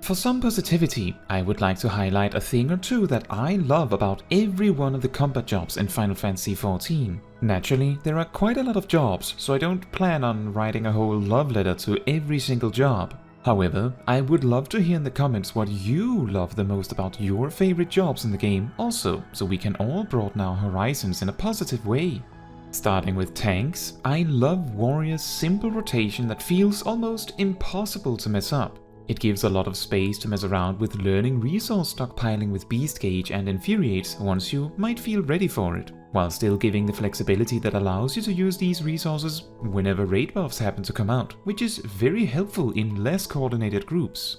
For some positivity, I would like to highlight a thing or two that I love about every one of the combat jobs in Final Fantasy XIV. Naturally, there are quite a lot of jobs, so I don't plan on writing a whole love letter to every single job. However, I would love to hear in the comments what you love the most about your favorite jobs in the game also, so we can all broaden our horizons in a positive way. Starting with tanks, I love Warrior's simple rotation that feels almost impossible to mess up. It gives a lot of space to mess around with learning resource stockpiling with Beast Gauge and Infuriates once you might feel ready for it, while still giving the flexibility that allows you to use these resources whenever raid buffs happen to come out, which is very helpful in less coordinated groups.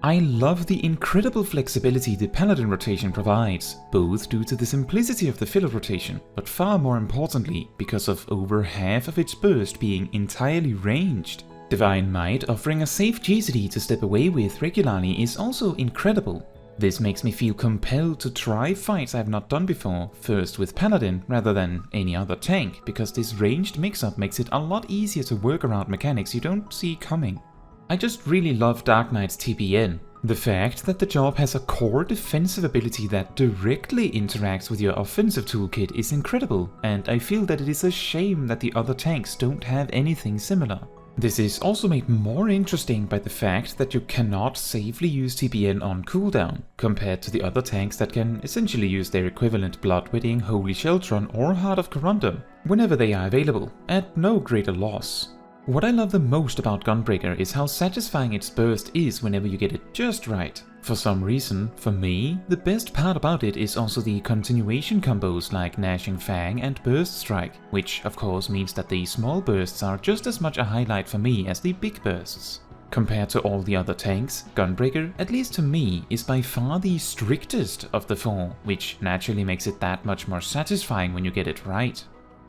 I love the incredible flexibility the Paladin rotation provides, both due to the simplicity of the filler rotation, but far more importantly because of over half of its burst being entirely ranged. Divine Might offering a safe GCD to step away with regularly is also incredible. This makes me feel compelled to try fights I have not done before, first with Paladin rather than any other tank, because this ranged mix-up makes it a lot easier to work around mechanics you don't see coming. I just really love Dark Knight's TPN. The fact that the job has a core defensive ability that directly interacts with your offensive toolkit is incredible, and I feel that it is a shame that the other tanks don't have anything similar. This is also made more interesting by the fact that you cannot safely use TPN on cooldown, compared to the other tanks that can essentially use their equivalent Bloodwetting, Holy Sheltron or Heart of Corundum whenever they are available, at no greater loss. What I love the most about Gunbreaker is how satisfying its burst is whenever you get it just right. For some reason, for me, the best part about it is also the continuation combos like Gnashing Fang and Burst Strike, which of course means that the small bursts are just as much a highlight for me as the big bursts. Compared to all the other tanks, Gunbreaker, at least to me, is by far the strictest of the four, which naturally makes it that much more satisfying when you get it right.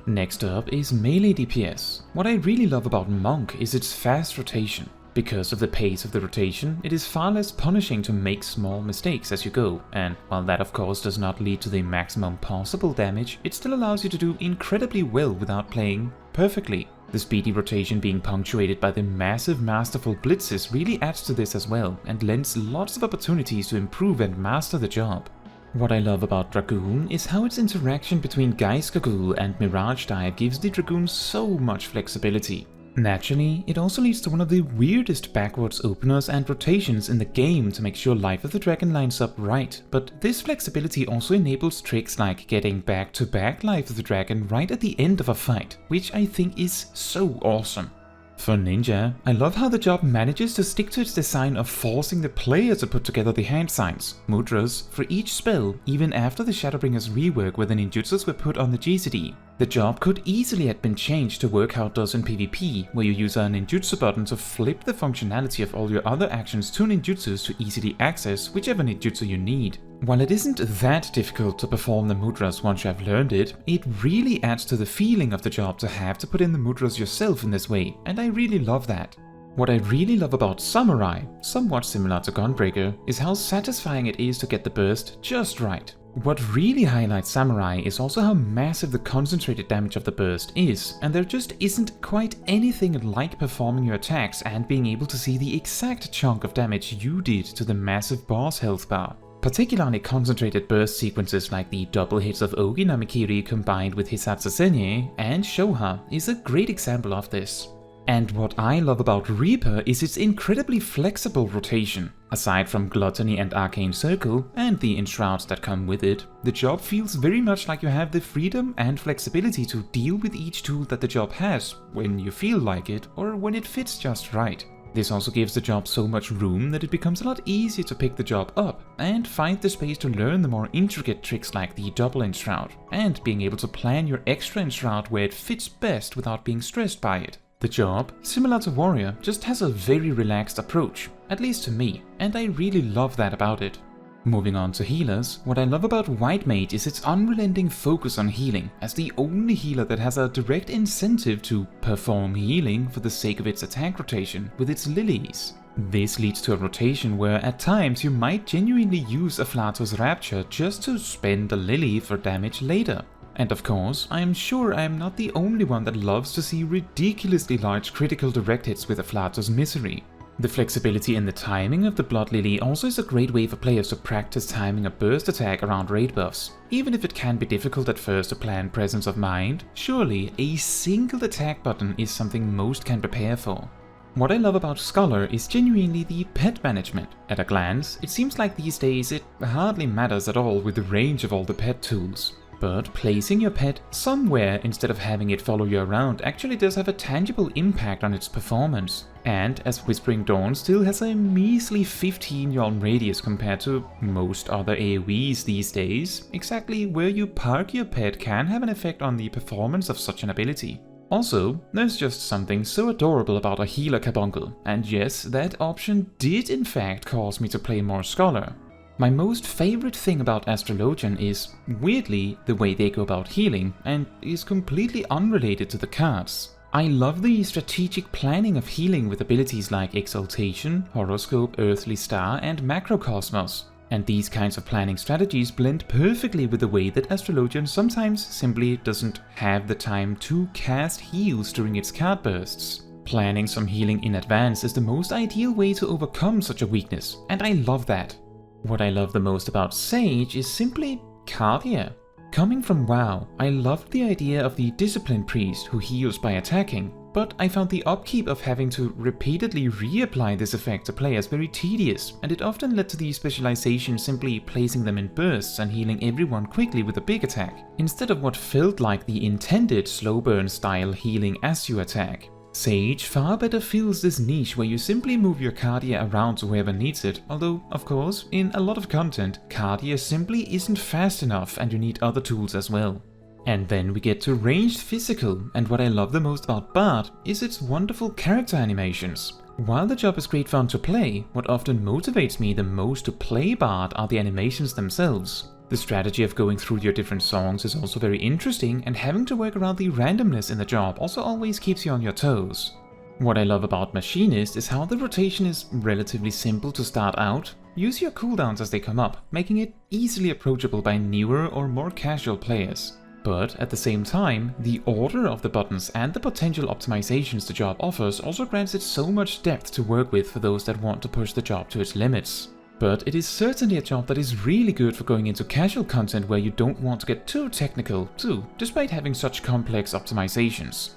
Next up is melee DPS. What I really love about Monk is its fast rotation. Because of the pace of the rotation, it is far less punishing to make small mistakes as you go, and while that of course does not lead to the maximum possible damage, it still allows you to do incredibly well without playing perfectly. The speedy rotation being punctuated by the massive masterful blitzes really adds to this as well, and lends lots of opportunities to improve and master the job. What I love about Dragoon is how its interaction between Geistgagul and Mirage Dive gives the Dragoon so much flexibility. Naturally, it also leads to one of the weirdest backwards openers and rotations in the game to make sure Life of the Dragon lines up right, but this flexibility also enables tricks like getting back-to-back Life of the Dragon right at the end of a fight, which I think is so awesome. For Ninja, I love how the job manages to stick to its design of forcing the player to put together the hand signs, mudras, for each spell, even after the Shadowbringer's rework where the ninjutsus were put on the GCD. The job could easily have been changed to work how it does in PvP, where you use a ninjutsu button to flip the functionality of all your other actions to ninjutsus to easily access whichever ninjutsu you need. While it isn't that difficult to perform the mudras once you have learned it, it really adds to the feeling of the job to have to put in the mudras yourself in this way, and I really love that. What I really love about Samurai, somewhat similar to Gunbreaker, is how satisfying it is to get the burst just right. What really highlights Samurai is also how massive the concentrated damage of the burst is, and there just isn't quite anything like performing your attacks and being able to see the exact chunk of damage you did to the massive boss health bar. Particularly concentrated burst sequences like the double hits of Ogi Namikiri combined with Hisatsu Senye and Shoha is a great example of this. And what I love about Reaper is its incredibly flexible rotation. Aside from Gluttony and Arcane Circle, and the enshrouds that come with it, the job feels very much like you have the freedom and flexibility to deal with each tool that the job has, when you feel like it, or when it fits just right. This also gives the job so much room that it becomes a lot easier to pick the job up, and find the space to learn the more intricate tricks like the double enshroud, and being able to plan your extra enshroud where it fits best without being stressed by it. The job, similar to Warrior, just has a very relaxed approach, at least to me, and I really love that about it. Moving on to healers, what I love about White Mage is its unrelenting focus on healing, as the only healer that has a direct incentive to perform healing for the sake of its attack rotation with its lilies. This leads to a rotation where at times you might genuinely use Aflato's Rapture just to spend a lily for damage later. And of course, I am sure I am not the only one that loves to see ridiculously large critical direct hits with Aflato's Misery. The flexibility in the timing of the Blood Lily also is a great way for players to practice timing a burst attack around raid buffs. Even if it can be difficult at first to plan presence of mind, surely a single attack button is something most can prepare for. What I love about Scholar is genuinely the pet management. At a glance, it seems like these days it hardly matters at all with the range of all the pet tools. But placing your pet somewhere instead of having it follow you around actually does have a tangible impact on its performance. And as Whispering Dawn still has a measly 15 yalm radius compared to most other AoEs these days, exactly where you park your pet can have an effect on the performance of such an ability. Also, there's just something so adorable about a healer carbuncle, and yes, that option did in fact cause me to play more Scholar. My most favorite thing about Astrologian is, weirdly, the way they go about healing, and is completely unrelated to the cards. I love the strategic planning of healing with abilities like Exaltation, Horoscope, Earthly Star, and Macrocosmos. And these kinds of planning strategies blend perfectly with the way that Astrologian sometimes simply doesn't have the time to cast heals during its card bursts. Planning some healing in advance is the most ideal way to overcome such a weakness, and I love that. What I love the most about Sage is simply Cardia. Coming from WoW, I loved the idea of the Discipline Priest who heals by attacking, but I found the upkeep of having to repeatedly reapply this effect to players very tedious, and it often led to the specialization simply placing them in bursts and healing everyone quickly with a big attack, instead of what felt like the intended slow burn style healing as you attack. Sage far better fills this niche where you simply move your Cardia around to whoever needs it, although, of course, in a lot of content, Cardia simply isn't fast enough and you need other tools as well. And then we get to ranged physical, and what I love the most about Bard is its wonderful character animations. While the job is great fun to play, what often motivates me the most to play Bard are the animations themselves. The strategy of going through your different songs is also very interesting, and having to work around the randomness in the job also always keeps you on your toes. What I love about Machinist is how the rotation is relatively simple to start out. Use your cooldowns as they come up, making it easily approachable by newer or more casual players. But at the same time, the order of the buttons and the potential optimizations the job offers also grants it so much depth to work with for those that want to push the job to its limits. But it is certainly a job that is really good for going into casual content where you don't want to get too technical too, despite having such complex optimizations.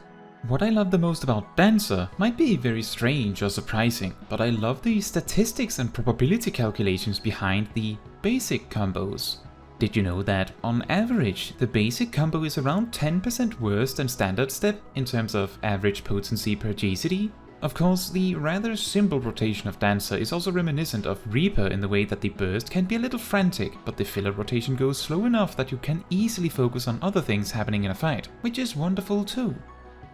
What I love the most about Dancer might be very strange or surprising, but I love the statistics and probability calculations behind the basic combos. Did you know that, on average, the basic combo is around 10% worse than standard step in terms of average potency per GCD? Of course, the rather simple rotation of Dancer is also reminiscent of Reaper in the way that the burst can be a little frantic, but the filler rotation goes slow enough that you can easily focus on other things happening in a fight, which is wonderful too.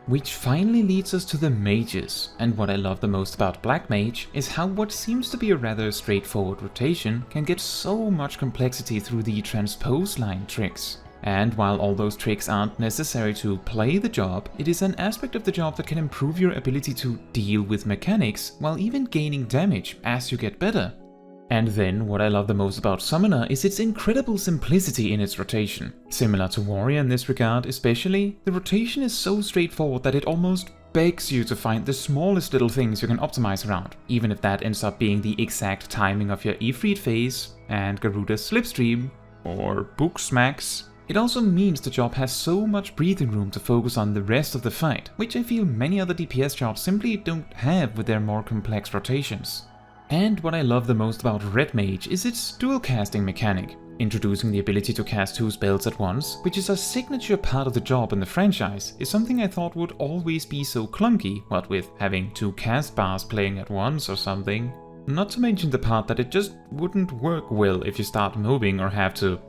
Which finally leads us to the mages, and what I love the most about Black Mage is how what seems to be a rather straightforward rotation can get so much complexity through the transpose line tricks. And while all those tricks aren't necessary to play the job, it is an aspect of the job that can improve your ability to deal with mechanics while even gaining damage as you get better. And then what I love the most about Summoner is its incredible simplicity in its rotation. Similar to Warrior in this regard especially, the rotation is so straightforward that it almost begs you to find the smallest little things you can optimize around, even if that ends up being the exact timing of your Ifrit phase and Garuda's Slipstream or Book Smacks. It also means the job has so much breathing room to focus on the rest of the fight, which I feel many other DPS jobs simply don't have with their more complex rotations. And what I love the most about Red Mage is its dual casting mechanic, introducing the ability to cast 2 spells at once, which is a signature part of the job in the franchise, is something I thought would always be so clunky, what with having 2 cast bars playing at once or something. Not to mention the part that it just wouldn't work well if you start moving or have to,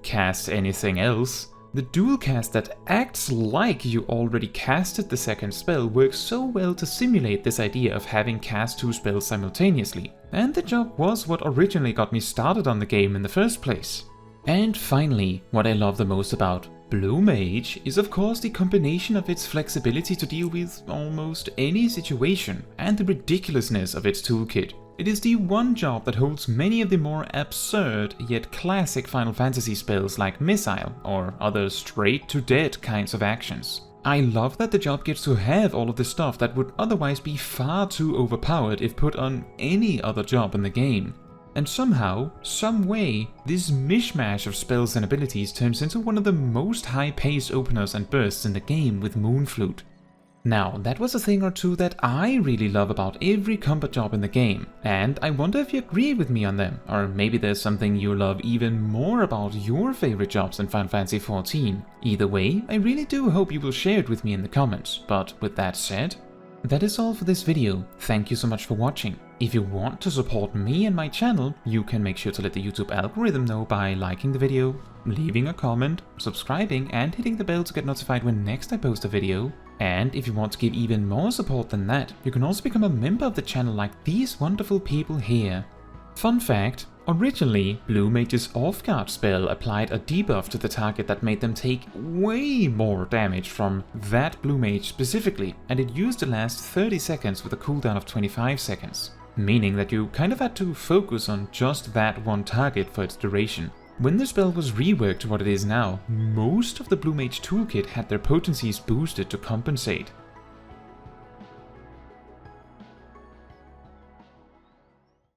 cast anything else. The dual cast that acts like you already casted the second spell works so well to simulate this idea of having cast 2 spells simultaneously, and the job was what originally got me started on the game in the first place. And finally, what I love the most about Blue Mage is of course the combination of its flexibility to deal with almost any situation and the ridiculousness of its toolkit. It is the one job that holds many of the more absurd yet classic Final Fantasy spells like Missile or other straight to dead kinds of actions. I love that the job gets to have all of the stuff that would otherwise be far too overpowered if put on any other job in the game. And somehow, some way, this mishmash of spells and abilities turns into one of the most high-paced openers and bursts in the game with Moonflute. Now, that was a thing or two that I really love about every combat job in the game, and I wonder if you agree with me on them, or maybe there's something you love even more about your favorite jobs in Final Fantasy XIV. Either way, I really do hope you will share it with me in the comments, but with that said, that is all for this video. Thank you so much for watching. If you want to support me and my channel, you can make sure to let the YouTube algorithm know by liking the video, leaving a comment, subscribing and hitting the bell to get notified when next I post a video. And if you want to give even more support than that, you can also become a member of the channel like these wonderful people here. Fun fact, originally Blue Mage's Off-Guard spell applied a debuff to the target that made them take way more damage from that Blue Mage specifically, and it used to last 30 seconds with a cooldown of 25 seconds, meaning that you kind of had to focus on just that one target for its duration. When the spell was reworked to what it is now, most of the Blue Mage toolkit had their potencies boosted to compensate.